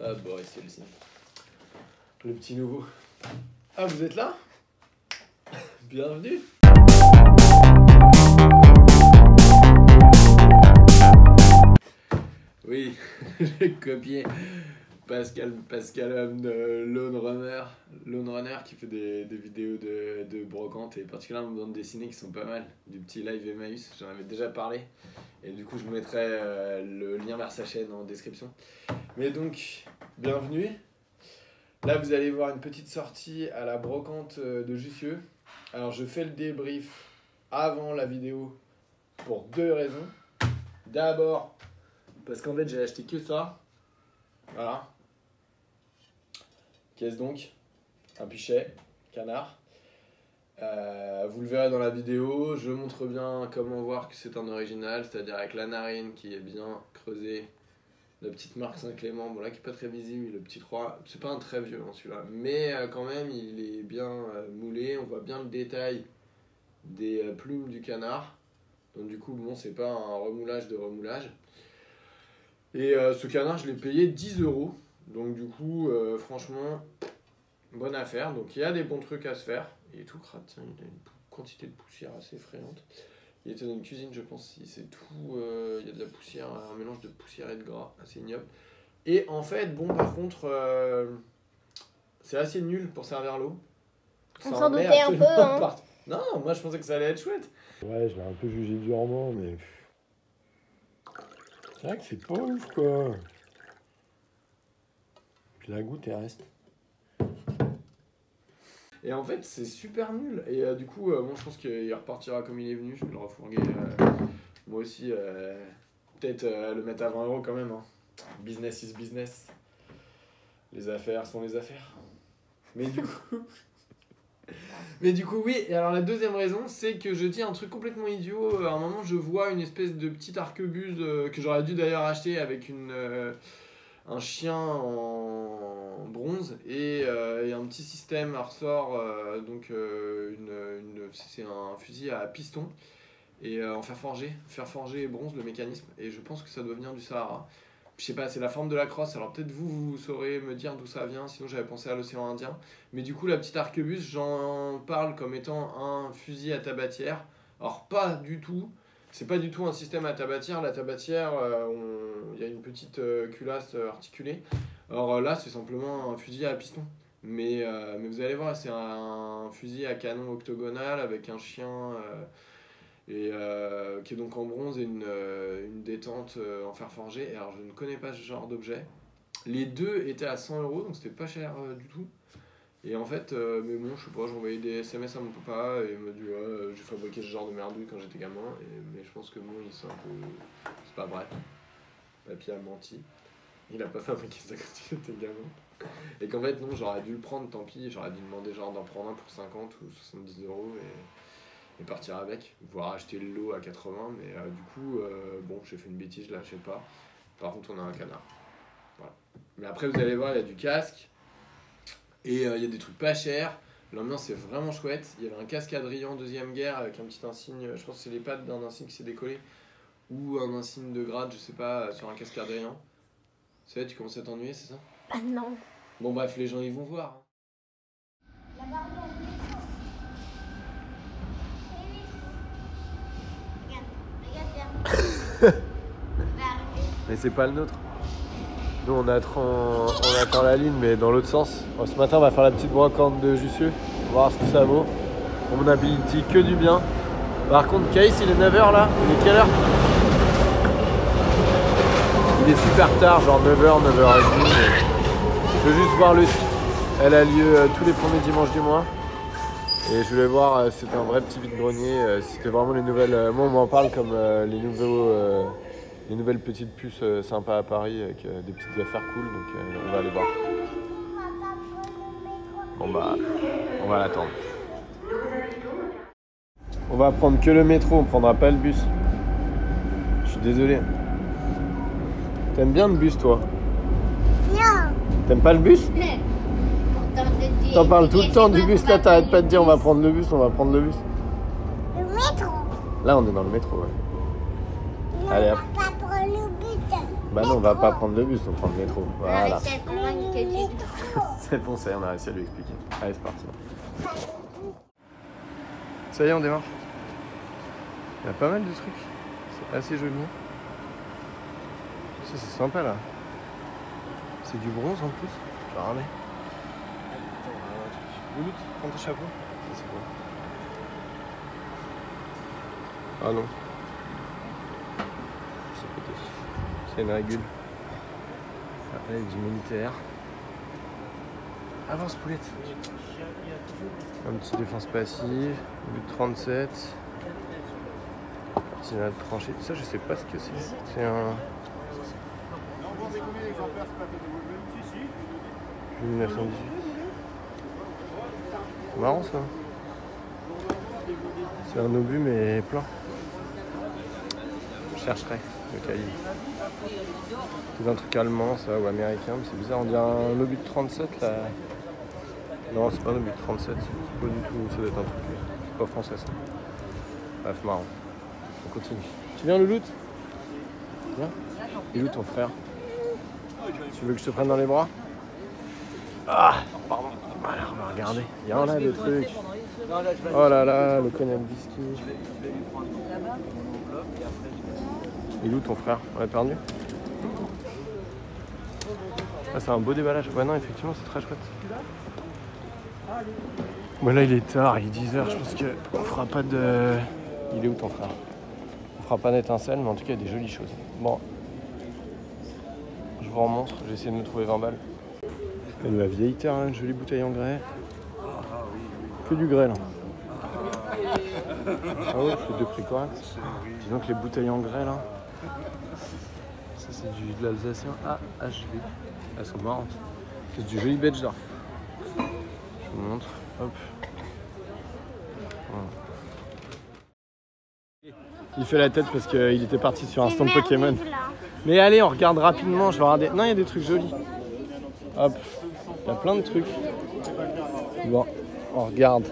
Ah bon, c'est le petit nouveau. Ah, vous êtes là? Bienvenue. Oui, j'ai copié Pascal Lone Runner qui fait des vidéos de brocante et particulièrement de bande dessinée qui sont pas mal, du petit live Emmaüs, j'en avais déjà parlé et du coup je vous mettrai le lien vers sa chaîne en description. Mais donc, bienvenue. Là vous allez voir une petite sortie à la brocante de Jussieu. Alors je fais le débrief avant la vidéo pour deux raisons. D'abord, parce qu'en fait j'ai acheté que ça. Voilà. Qu'est-ce donc? Un pichet, canard. Vous le verrez dans la vidéo. Je montre bien comment voir que c'est un original, c'est-à-dire avec la narine qui est bien creusée. La petite marque Saint-Clément, bon là qui est pas très visible, le petit 3. C'est pas un très vieux hein, celui-là, mais quand même il est bien moulé. On voit bien le détail des plumes du canard. Donc du coup, bon, c'est pas un remoulage de remoulage. Et ce canard, je l'ai payé 10 €. Donc du coup, franchement, bonne affaire. Donc il y a des bons trucs à se faire. Il est tout crade, tiens, il a une quantité de poussière assez effrayante. Il était dans une cuisine, je pense, si c'est tout. Il y a de la poussière, un mélange de poussière et de gras, assez ignoble. Et en fait, bon, par contre, c'est assez nul pour servir l'eau. On s'en doutait un peu, hein. Non, moi je pensais que ça allait être chouette. Ouais, je l'ai un peu jugé durement, mais... C'est vrai que c'est pas ouf, quoi. Puis la goutte, elle reste. Et en fait, c'est super nul. Et du coup, bon, je pense qu'il repartira comme il est venu. Je vais le refourguer. Moi aussi, peut-être le mettre à 20 € quand même. Hein. Business is business. Les affaires sont les affaires. Mais du coup, oui. Et alors, la deuxième raison, c'est que je dis un truc complètement idiot. À un moment, je vois une espèce de petite arquebuse que j'aurais dû d'ailleurs acheter avec un chien en bronze et un petit système à ressort. Donc, c'est un fusil à piston et en fer forgé et bronze, le mécanisme. Et je pense que ça doit venir du Sahara. Je sais pas, c'est la forme de la crosse, alors peut-être vous saurez me dire d'où ça vient, sinon j'avais pensé à l'océan Indien. Mais du coup, la petite arquebuse, j'en parle comme étant un fusil à tabatière. Alors pas du tout, c'est pas du tout un système à tabatière. La tabatière, il y a une petite culasse articulée. Alors là, c'est simplement un fusil à piston. Mais vous allez voir, c'est un fusil à canon octogonal avec un chien... et qui est donc en bronze et une détente en fer forgé. Et alors je ne connais pas ce genre d'objet. Les deux étaient à 100 €, donc c'était pas cher du tout. Et en fait, mais bon, je sais pas, j'ai envoyé des SMS à mon papa et il m'a dit ouais, j'ai fabriqué ce genre de merdouille quand j'étais gamin. Mais je pense que bon, c'est un peu... c'est pas vrai. Papy a menti. Il a pas fabriqué ça quand il était gamin. Et qu'en fait, non, j'aurais dû le prendre, tant pis. J'aurais dû demander genre d'en prendre un pour 50 ou 70 € et partir avec, voire acheter le lot à 80, mais du coup, bon, j'ai fait une bêtise, je l'achète pas. Par contre, on a un canard. Voilà. Mais après, vous allez voir, il y a du casque, et il y a des trucs pas chers. L'ambiance est vraiment chouette. Il y avait un casque Adrien deuxième guerre avec un petit insigne, je pense que c'est les pattes d'un insigne qui s'est décollé, ou un insigne de grade, je sais pas, sur un casque Adrien. C'est vrai, tu commences à t'ennuyer, c'est ça? Ah non. Bon, bref, les gens, ils vont voir. Mais c'est pas le nôtre. Nous on attend la ligne mais dans l'autre sens. Bon, ce matin on va faire la petite brocante de Jussieu, voir ce que ça vaut. On n'a dit que du bien. Par contre Caïs il est 9h là, il est quelle heure? Il est super tard, genre 9h, 9h30. Je veux juste voir le site. Elle a lieu tous les premiers dimanches du mois. Et je voulais voir, c'était un vrai petit vide-grenier, c'était vraiment les nouvelles... moi on m'en parle comme les nouvelles petites puces sympas à Paris avec des petites affaires cool, donc on va aller voir. Bon bah, on va l'attendre. On va prendre que le métro, on prendra pas le bus. Je suis désolé. T'aimes bien le bus toi? Non. T'aimes pas le bus? T'en parles tout le temps du bus, là t'arrêtes pas de dire on va prendre le bus, on va prendre le bus. Le métro. Là on est dans le métro, ouais. Non, allez hop. on va pas prendre le bus. Bah non, on va pas prendre le bus, on prend le métro. On a Voilà. réussi à le convaincre que tu... C'est bon, ça y est, on a réussi à lui expliquer. Allez, c'est parti. Ça y est, on démarre. Il y a pas mal de trucs. C'est assez joli. Ça, c'est sympa là. C'est du bronze en plus. Je vais ramener. Louloute, prends ton chapeau. Ça, c'est quoi? Ah non. C'est pété. C'est une régule. Avec du militaire. Avance poulette. Un petit défense passive, but 37. Cardinal tranché. Ça je sais pas ce que c'est. C'est un. 1918. Marrant ça. C'est un obus mais plein. Je chercherai le calibre. C'est un truc allemand ça ou américain, mais c'est bizarre, on dirait un obus de 37 là. Non, c'est pas un obus de 37, c'est pas du tout, ça doit être un truc. C'est pas français ça. Bref, marrant. On continue. Tu viens Louloute? Viens. Il est où ton frère? Tu veux que je te prenne dans les bras? Ah, pardon. Voilà, on va regarder. Il y en a des trucs. Oh là là, le cognac whisky. Il est où ton frère? On l'a perdu? Ah, c'est un beau déballage. Ouais, non, effectivement, c'est très chouette. Bon, là, il est tard, il est 10h. Je pense qu'on fera pas de. Il est où ton frère? On fera pas d'étincelle, mais en tout cas, il y a des jolies choses. Bon. Je vous remontre. J'ai essayé de me trouver 20 balles. Et de la vieille terre, hein, une jolie bouteille en grès. Que du grès, là. Ah ouais, c'est deux prix corrects. Dis donc, les bouteilles en grès, là. Ça, c'est de l'Alsacien AHV. Elles sont marrantes. C'est du joli Bedjar. Je vous montre. Hop. Voilà. Il fait la tête parce qu'il était parti sur un stand Pokémon. Mais allez, on regarde rapidement. Je vais regarder. Non, il y a des trucs jolis. Hop. Il y a plein de trucs. Bon, on regarde.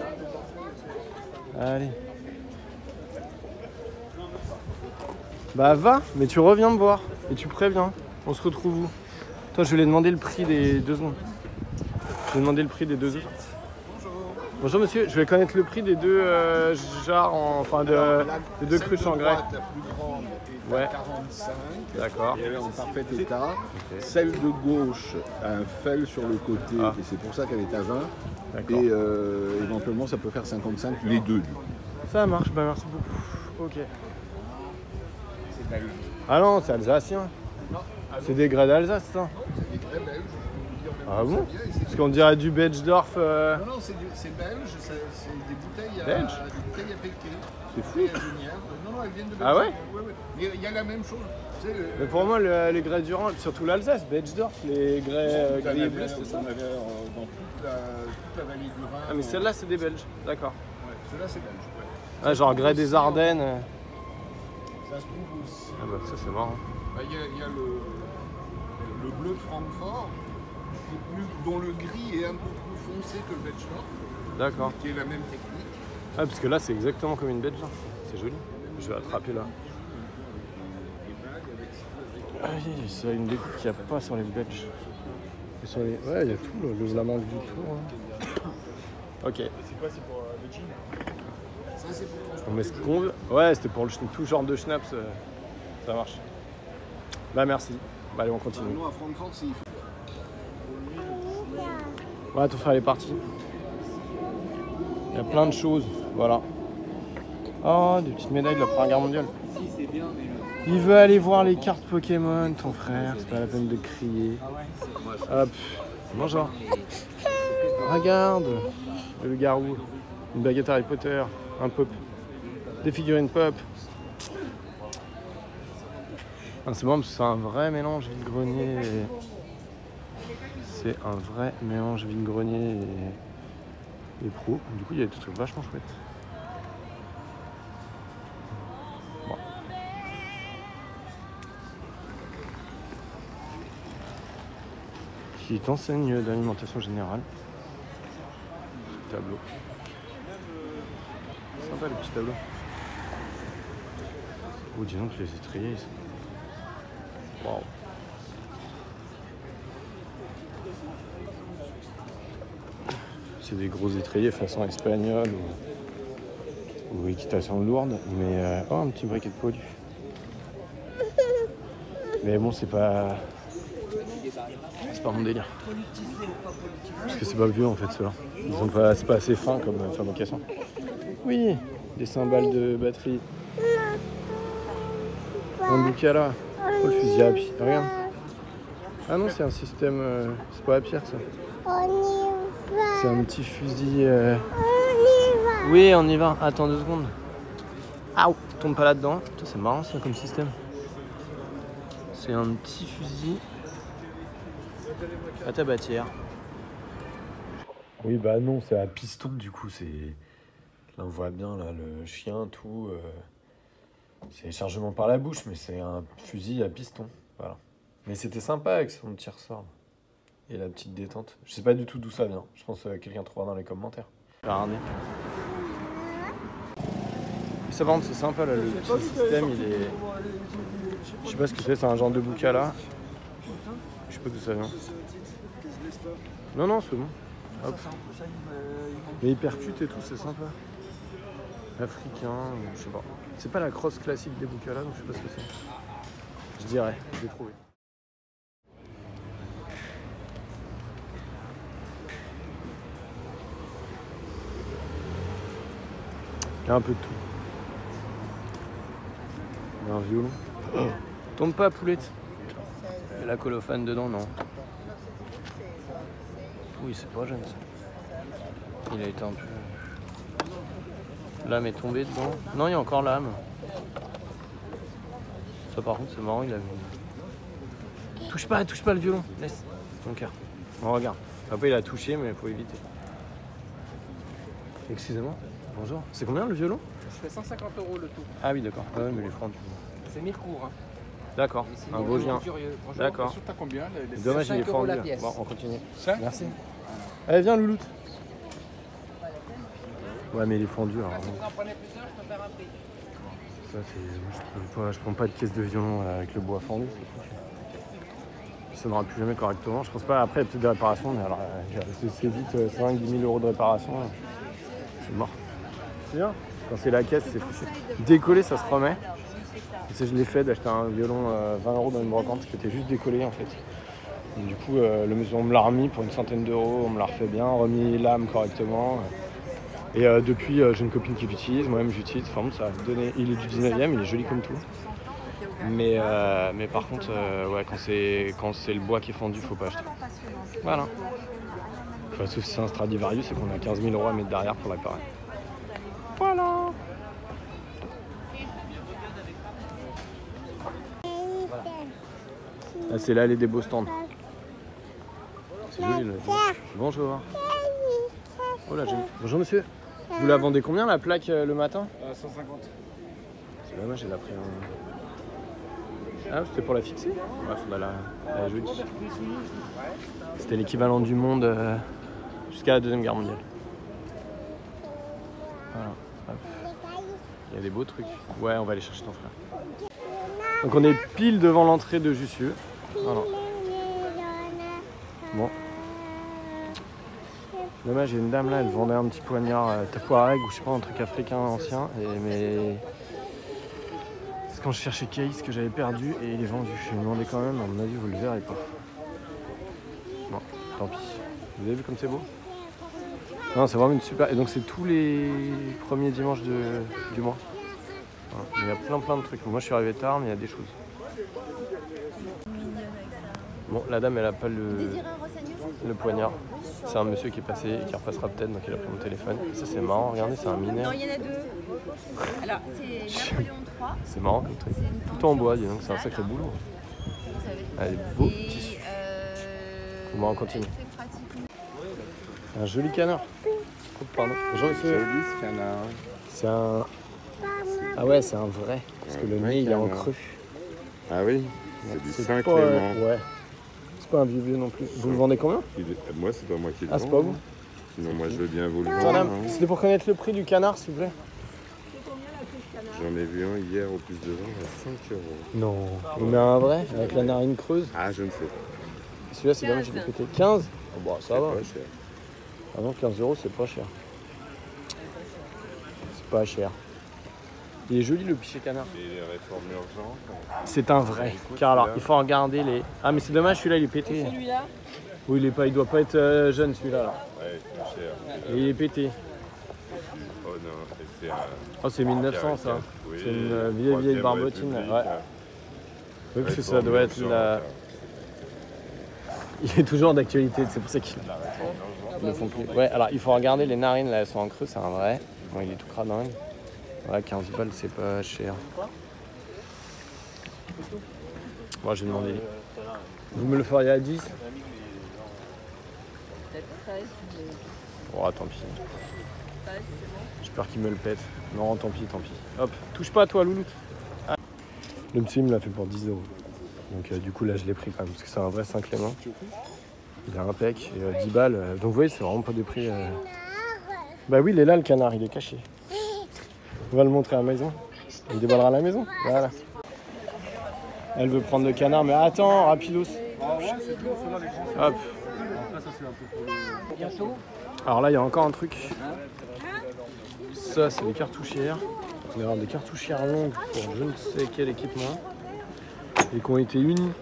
Allez. Bah va, mais tu reviens me voir. Et tu préviens. On se retrouve où? Toi, je vais lui demander le prix des 2 secondes. Je vais demander le prix des 2 secondes. Bonjour monsieur, je vais connaître le prix des 2 jarres, enfin des 2 cruches en grès. La plus grande est Ouais. à 45. D'accord. Elle est en parfait état. Celle de gauche a un fel sur le côté et c'est pour ça qu'elle est à 20. D'accord. Et éventuellement ça peut faire 55 les deux. Ça marche, bah merci beaucoup. Ok. Ah non, c'est alsacien. C'est des grès d'Alsace ça. C'est des grès belges, je peux vous dire même Ah bon? bien, et c'est Parce qu'on dirait du Bechdorf. Non, non, c'est belge, c'est des bouteilles à, Belge? des bouteilles à péquer. C'est fou. Des bouteilles à Genièvre. Non, non, elles viennent de Belgique. Ah ouais? Ouais. Mais il y a la même chose. Tu sais, Mais pour moi, les grès du Rhin, surtout l'Alsace, Bechdorf, les grès vous en gris et avez- bleus, c'est ça? vous en avez, dans toute la vallée du Rhin. Ah mais celle-là, c'est des Belges. D'accord. Ouais, ceux-là c'est belge. Ouais. Ah, genre grès des Ardennes. Ça se trouve aussi. Ah bah ça c'est marrant. Bah, il y a le bleu de Francfort, dont le gris est un peu plus foncé que le Bechdorf, D'accord. qui est la même technique. Ah parce que là c'est exactement comme une Belge. C'est joli. Je vais attraper là. Ah oui, c'est une découpe qu'il n'y a pas sur les Belges. Et sur les... Ouais, il y a tout, la manque du tour. Hein. Ok. C'est quoi, c'est pour le gin? Ça c'est pour On met ce qu'on veut. Ouais, c'était pour tout genre de schnapps. Ça marche. Bah merci. Bah allez, on continue. nous à Francfort, c'est Ouais, ton frère est parti. Il y a plein de choses. Voilà. Oh, des petites médailles de la Première Guerre mondiale. Il veut aller voir les cartes Pokémon, ton frère. C'est pas la peine de crier. Hop. Bonjour. Regarde. Le garou. Une baguette Harry Potter. Un pop. Des figurines pop. Ah, c'est bon parce que c'est un vrai mélange vide-grenier. C'est un vrai mélange vide-grenier et pro. Du coup, il y a des trucs vachement chouettes. Bon. Qui t'enseigne d'alimentation générale. Petit tableau. Sympa le petit tableau. Oh, dis donc, les étriers, ils sont... Waouh. C'est des gros étriers façon espagnole ou équitation lourde, mais oh, un petit briquet de poilu. Mais bon, c'est pas mon délire. Parce que c'est pas vieux en fait ceux-là. C'est pas assez fin comme fabrication. Oui, des cymbales de batterie. Un boucala. Oh, le fusil à pied. Regarde. Ah non, c'est un système. C'est pas à pierre ça. C'est un petit fusil. Oui, on y va. Attends 2 secondes. Ah, tombe pas là-dedans. C'est marrant ça comme système. C'est un petit fusil à tabatière. Oui, bah non, c'est à piston du coup. C'est là on voit bien là le chien tout. C'est chargement par la bouche, mais c'est un fusil à piston. Voilà. Mais c'était sympa avec son petit ressort et la petite détente. Je sais pas du tout d'où ça vient. Je pense que quelqu'un trouvera dans les commentaires. Regardez. Ça par contre c'est sympa là, le petit système il est. Je sais pas ce que c'est un genre de boucala. Je sais pas d'où ça vient. Non non c'est bon. Hop. Mais il percute et tout, c'est sympa. Africain, je sais pas. C'est pas la crosse classique des boucalas, donc je sais pas ce que c'est. Je dirais, je l'ai trouvé. Il y a un peu de tout. Il y a un violon. Oh. Tombe pas, poulette. Il y a la colophane dedans, non. Oui, c'est pas jeune ça. Il a été un peu... L'âme est tombée dedans. Non, il y a encore l'âme. Ça par contre c'est marrant, il a vu. Touche pas le violon. Laisse ton cœur. Bon, regarde. Papa il a touché mais il faut éviter. Excusez-moi. Bonjour. C'est combien le violon? Je fais 150 € le tout. Ah oui d'accord. Ah ouais mais les francs du... C'est Mircourt. Hein. D'accord. Un beau chien. D'accord. T'as combien Dommage il est fendu. Bon on continue. Merci. Allez viens louloute. Ouais mais il est fendu alors. Si vous en prenez plusieurs, je peux faire un prix. Ça c'est... Je prends pas de caisse de violon avec le bois fendu. Ça sonnera plus jamais correctement. Je pense pas. Après il y a peut-être des réparations, mais alors c'est vite 5-10 000 € de réparation. C'est mort. C'est bien. Quand c'est la caisse, c'est foutu. Décoller, ça se remet. Je l'ai fait d'acheter un violon 20 € dans une brocante qui était juste décollé en fait. Et du coup, on me l'a remis pour une centaine d'euros, on me l'a refait bien, remis l'âme correctement. Et depuis, j'ai une copine qui l'utilise, moi-même j'utilise. Enfin, ça a donné. Il est du 19e, il est joli comme tout. Mais par contre, ouais, quand c'est le bois qui est fendu, faut pas acheter. Voilà. Enfin, sauf si c'est un Stradivarius, c'est qu'on a 15 000 € à mettre derrière pour réparer. Voilà. Ah, c'est l'allée des beaux stands. C'est joli là. Bonjour. Oh là, bonjour monsieur. Vous la vendez combien la plaque le matin? 150. C'est dommage, j'ai pris un... Ah, c'était pour la fixer? Ouais, faudra la jeudi. C'était l'équivalent du monde jusqu'à la Deuxième Guerre mondiale. Voilà. Hop. Il y a des beaux trucs. Ouais, on va aller chercher ton frère. Donc on est pile devant l'entrée de Jussieu. Voilà. Bon. Dommage, il y a une dame là, elle vendait un petit poignard Tapuareg ou je sais pas, un truc africain ancien. Mais c'est quand je cherchais Caïs que j'avais perdu et il est vendu. Je lui ai demandé quand même, à mon avis vous le verrez pas. Bon, tant pis. Vous avez vu comme c'est beau? Non, c'est vraiment une super... Et donc c'est tous les premiers dimanches du mois. Voilà. Il y a plein de trucs. Moi je suis arrivé tard mais il y a des choses. Bon, la dame elle a pas le poignard. C'est un monsieur qui est passé et qui repassera peut-être, donc il a pris mon téléphone. Et ça c'est marrant, regardez, c'est un mineur. Non, il y en a deux. Alors, c'est Napoléon III. C'est marrant comme truc. Tout en bois, dis donc, c'est un sacré boulot. Allez, beau tissu. Bon, on continue. Un joli canard. Oh, pardon. Bonjour monsieur. Joli ce canard. C'est un... Ah ouais, c'est un vrai. Parce que le nez il est en creux. Ah oui, c'est du C'est Saint-Clément. pas, ouais. C'est pas un vieux non plus. Vous le vendez combien? Moi, c'est pas moi qui le Ah, c'est pas vous? Sinon, moi, je veux bien vous le vendre. Madame, hein. c'était pour connaître le prix du canard, s'il vous plaît. J'en ai vu un hier au plus de vente à 5 €. Non. On met un vrai, avec la narine creuse. Ah, je ne sais Celui-là, c'est dommage, je l'ai pété. 15 oh, bah, ça va. Pas cher. Ah non, 15 €, c'est pas cher. C'est pas cher. Il est joli le pichet canard. Et les réformes urgentes. C'est un vrai. Car alors, il faut regarder les. Ah, mais c'est dommage, celui-là, il est pété. Celui-là, Oui, il doit pas être jeune celui-là. Là. Ouais, c'est pas cher. Et il est pété. Oh non, et c'est un. Oh, c'est 1900 ça. Oui, C'est une vieille barbotine. République, Ouais. Oui, parce que ça réforme doit être urgente, la. Il est toujours d'actualité, c'est pour ça qu'ils La réforme urgente. le font plus. Ouais, alors il faut regarder les narines, là elles sont en creux, c'est un vrai. Bon, il est tout cradingue. Ouais, 15 balles, c'est pas cher. Moi, j'ai demandé. Vous me le feriez à 10 peut-être 13, mais Oh, tant pis. 13, c'est bon. J'espère qu'il me le pète. Non, tant pis, tant pis. Hop, touche pas toi, louloute. Ah. Le monsieur il me l'a fait pour 10 €. Donc du coup là je l'ai pris quand même parce que c'est un vrai Saint-Clément. Il a un pec et 10 balles. Donc vous voyez c'est vraiment pas des prix. Bah oui il est là le canard, il est caché. On va le montrer à la maison. Il dévoilera à la maison. Voilà. Elle veut prendre le canard mais attends, rapidos. Hop. Alors là il y a encore un truc. Ça c'est des cartouchières. On va avoir des cartouchières longues pour je ne sais quel équipement. Et qui ont été unies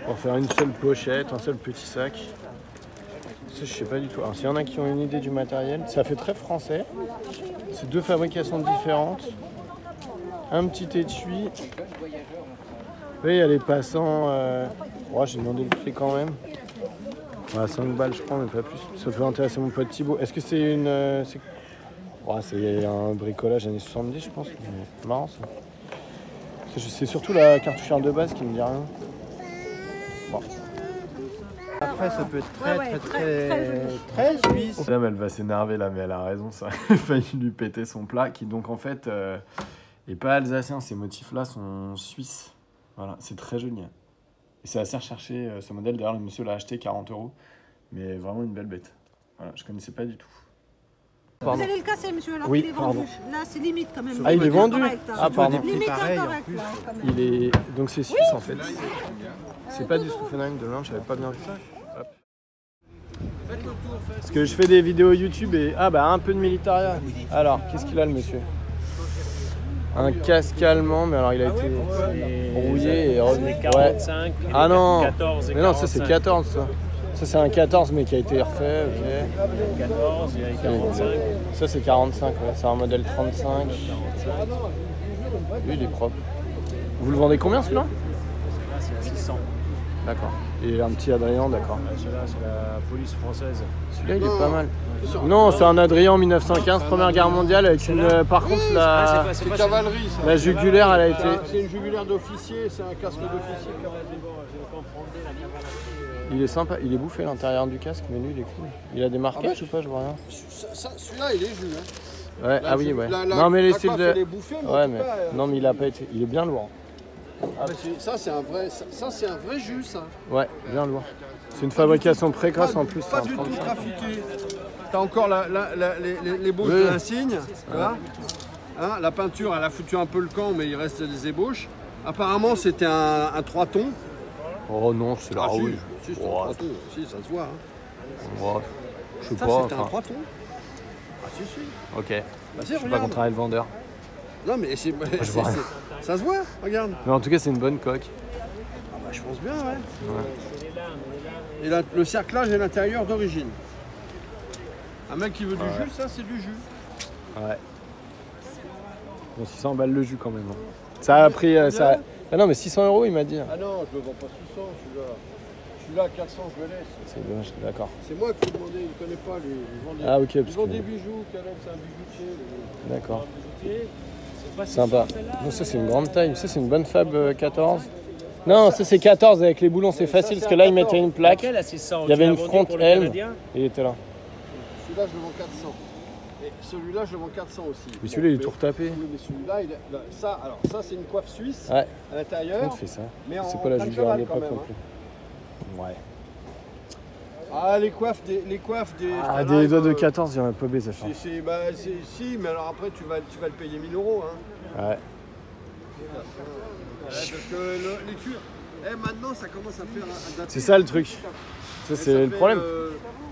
pour faire une seule pochette, un seul petit sac. Ça, je sais pas du tout. Alors, s'il y en a qui ont une idée du matériel, ça fait très français. C'est deux fabrications différentes. Un petit étui. Oui, il y a les passants. Ouais, j'ai demandé le prix quand même. Ouais, 5 balles, je crois, mais pas plus. Ça peut intéresser mon pote Thibaut. Est-ce que c'est une. Ouais, c'est un bricolage années 70, je pense. Mais marrant ça. C'est surtout la cartouchière de base qui me dit rien. Bon. Après, ça peut être très suisse. Madame, elle va s'énerver là, mais elle a raison. Ça a failli lui péter son plat, qui donc en fait est pas alsacien. Ces motifs-là sont suisses. Voilà, c'est très joli. Et c'est assez recherché ce modèle. D'ailleurs, le monsieur l'a acheté 40 €. Mais vraiment une belle bête. Voilà, je connaissais pas du tout. Pardon. Vous allez le casser, monsieur, alors Oui, qu'il est pardon. vendu. Là, c'est limite quand même. Ah, il est vendu. Incorrect, hein. Ah, pardon. Limite pareil, en incorrect, plus. là, quand même. Il est donc c'est suisse en fait. C'est pas du Stauffenheim de l'Inde, j'avais pas bien vu ça. Hop. Parce que je fais des vidéos YouTube et ah bah un peu de militaria. Alors qu'est-ce qu'il a le monsieur? Un casque allemand, mais alors il a été rouillé et revenu. Ouais. Ah non. Mais non, ça c'est 14 ça. Ça c'est un 14 mais qui a été refait. Ok. 14, il y a 45. Ça c'est 45. Ouais. C'est un modèle 35. Lui il est propre. Vous le vendez combien celui-là? Là, c'est à 600. D'accord. Et un petit Adrien, d'accord. Celui-là, c'est la police française. Celui-là, il est pas mal. Non, c'est un Adrien 1915, Première Guerre mondiale, avec une. Par contre, la, C'est cavalerie, ça. la jugulaire, elle a été. C'est une jugulaire d'officier, c'est un casque d'officier. Il est sympa, il est bouffé l'intérieur du casque, mais lui, il est cool. Il a des marquages ou pas? Je vois rien. Celui-là, il est jus. Hein. Ouais, ah oui, ouais. Non, mais la laissez coiffe, le. elle est bouffée, mais Ouais, en tout mais. cas, Non, mais il a pas été. Il est bien lourd. ça, c'est un vrai, ça, c'est un vrai jus, ça. Ouais, bien lourd. C'est une fabrication précoce en plus. Pas c'est du un tout 35. trafiqué. T'as encore les ébauches Oui. de l'insigne, tu vois. Hein, la peinture, elle a foutu un peu le camp, mais il reste des ébauches. Apparemment, c'était un 3 tons. Oh non, c'est la rouille. Si, c'est un Ouais. 3 tons. Si, ça se voit. Hein. Ouais. Je sais Ça, pas. c'était un enfin, 3 tons. Ah, si, si. Ok. Vas-y, Je sais pas regarde. qu'on travaille le vendeur. Non, mais c'est, je vois rien. ça se voit, regarde. Mais en tout cas, c'est une bonne coque. Ah bah, je pense bien, ouais. Et le cerclage est l'intérieur d'origine. Un mec qui veut du jus, ça, c'est du jus. Ouais. Bon, 600 balles le jus quand même. Hein. Ça a pris. Ça... Ah non, mais 600 € il m'a dit. Ah non, je le vends pas 600, celui-là. Celui-là, 400, je le laisse. C'est dommage, d'accord. C'est moi qui ai demandé, il ne connaît pas, lui. Ils vendent des, Ah ok, ils parce vendent que... des bijoux, Caleb, c'est un bijoutier. lui. D'accord. Sympa. Non, ça c'est une grande taille. Ça c'est une bonne Fab 14. Non, ça c'est 14 avec les boulons, c'est facile parce que là ils mettaient une plaque. Laquelle à 600? Il y avait Tu l'as une vendu front pour le helm. Canadien? Il était là. Celui-là, je le vends 400. Et celui-là, je le vends 400 aussi. Mais celui-là il est tout retapé. Oui, mais celui-là, ça c'est une coiffe suisse Ouais. à l'intérieur. On fait ça. Mais en C'est pas la train de jugulaire à cheval, quand l'époque non même, plus. Ouais. Ah, les coiffes des. Ah, des doigts de 14, il y en a pas baisé ça. Si, mais alors après, tu vas le payer 1000 €. Hein. Ouais. Ouais, parce que Eh, maintenant, ça commence à faire un dater. C'est ça le truc. Ça, Et c'est ça le fait, problème.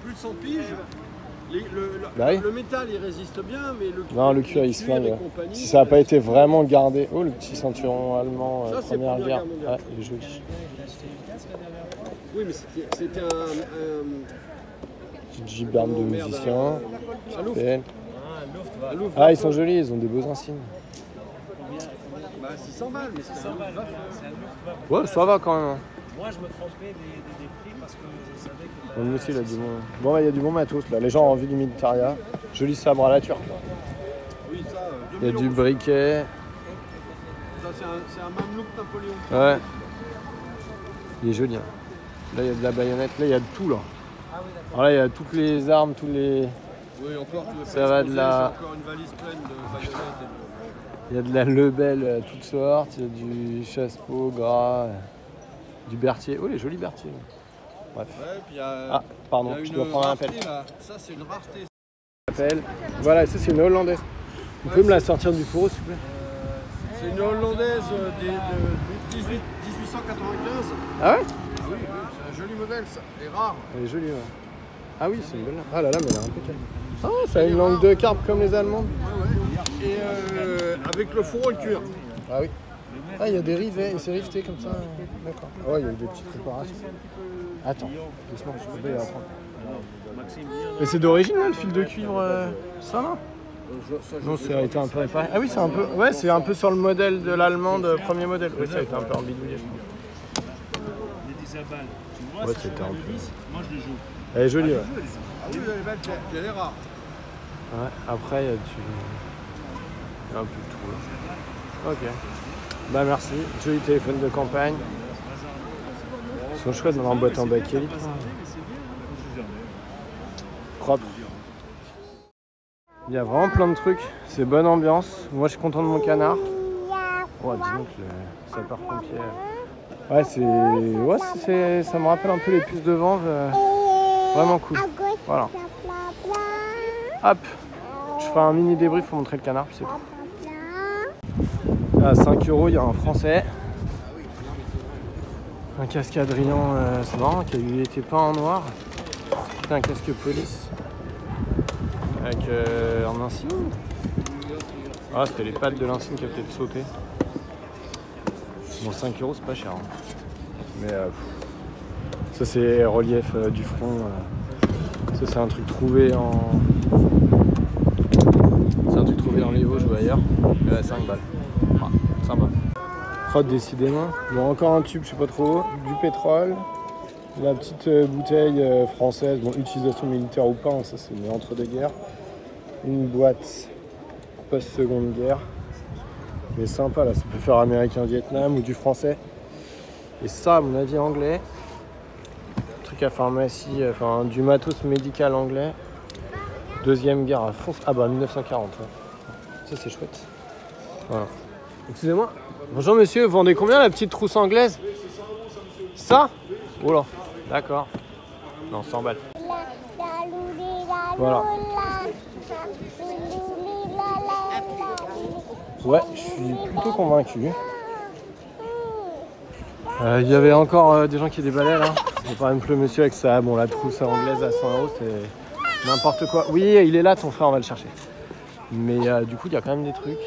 Plus de 100 piges. Bah oui. Le métal, il résiste bien, mais le Non, le cuir, il se cuir et flingue. compagnie, Si ça n'a pas été vraiment gardé. Oh, le petit ceinturon allemand, Ça, c'est Première Première Guerre. Guerre mondiale. Ouais, il est joli. Oui, mais c'était un Petite giberne de merde, musicien. un Luft. Belle. un Luft. Ah, ils sont jolis, ils ont des beaux insignes. Bah, 600 balles, mais c'est un Luft. Ouais, ça va quand même. Hein. Moi, je me trompais des prix parce que je savais que... Bon, nous aussi, il y a du bon. Bon, bah, il y a du bon matos là. Les gens ont envie du militaria. Joli sabre à la turque. Là. Oui, ça, Il y a 2000 du €. briquet. Ça, c'est un Mamelouk Napoléon. Ouais. Il est joli. Hein. Là, il y a de la baïonnette. Là, il y a de tout là. Alors là, il y a toutes les armes, tous les. Oui, encore, tu veux Ça faire va de exploser, la- c'est encore une valise pleine de baïonnettes et de... Il y a de la lebelle toutes sortes. Il y a du chasse-peau gras. Du berthier. Oh, les jolis berthiers. Bref. Ouais, puis il y a, Ah, pardon, il y a je une dois prendre un rareté, appel. là. Ça, c'est une rareté. Appel. Voilà, ça, c'est une hollandaise. Vous pouvez me la sortir du fourreau, s'il vous plaît? C'est une hollandaise de 1895. Ah ouais? Ah oui, c'est un joli modèle, ça. Et rare. Elle est jolie, ouais. Ah oui, c'est une belle. Ah là là, mais elle est impeccable. Ah, ça a une langue de carpe comme les Allemandes. Ouais. Et avec le fourreau et le cuir. Ah oui. Ah, il y a des rivets, et c'est riveté comme ça. D'accord. Ah ouais, il y a eu des petites réparations. Attends, doucement, je peux y apprendre. Mais c'est d'origine, là, le fil de cuivre, ça, non? Non, ça a été un peu réparé. Ah oui, c'est un peu, ouais, c'est un peu sur le modèle de l'allemande, premier modèle. Oui, ça a été un peu embidouillé, je pense. Les 10 à balles. Tu vois, Ouais, si c'était je un prends peu. 10, moi je les joue. Elle est jolie, ouais. Ah oui, elle est belle, puis elle est rare. Ouais, après, il y a un peu de tout, là. Ok. Bah merci. Joli téléphone de campagne. Ils sont chouettes dans leur boîte en bakélite. Propre. Il y a vraiment plein de trucs. C'est bonne ambiance. Moi, je suis content de mon canard. Oh, disons que le sapeur-pompier... Ouais, ça me rappelle un peu les puces de Vanves. Vraiment cool. Voilà. Hop. Je ferai un mini débrief pour montrer le canard, puis c'est tout. À 5 €, il y a un français. Un casque Adrien, c'est marrant, qui était peint en noir. Un casque police. Avec un insigne. Ah, c'était les pattes de l'insigne qui a peut-être sauté. Bon, 5 € c'est pas cher. Hein. Mais ça, c'est relief du front. Ça, c'est un truc trouvé en. C'est un truc trouvé dans les Vosges ou ailleurs. 5 balles. Ah, sympa. Oh, décidément. Il y a encore un tube, je sais pas trop. Du pétrole. La petite bouteille française. Bon, utilisation militaire ou pas, hein, ça c'est entre deux guerres. Une boîte post-seconde guerre. Mais sympa, là, ça peut faire américain-Vietnam ou du français. Et ça, à mon avis, anglais. Truc à pharmacie, enfin du matos médical anglais. Deuxième guerre à fond. Ah bah 1940. Ouais. Ça c'est chouette. Voilà. Excusez-moi. Bonjour monsieur, vous vendez combien la petite trousse anglaise? Ça? Oh là, d'accord. Non, 100 balles. Voilà. Ouais, je suis plutôt convaincu. Il y avait encore des gens qui déballaient là. Et par exemple le monsieur avec sa la trousse anglaise à 100 €, c'est n'importe quoi. Oui, il est là ton frère, on va le chercher. Mais du coup il y a quand même des trucs.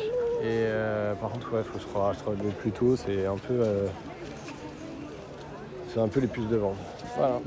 Et par contre ouais, faut se relever plus tôt, c'est un peu les puces de vente. Voilà.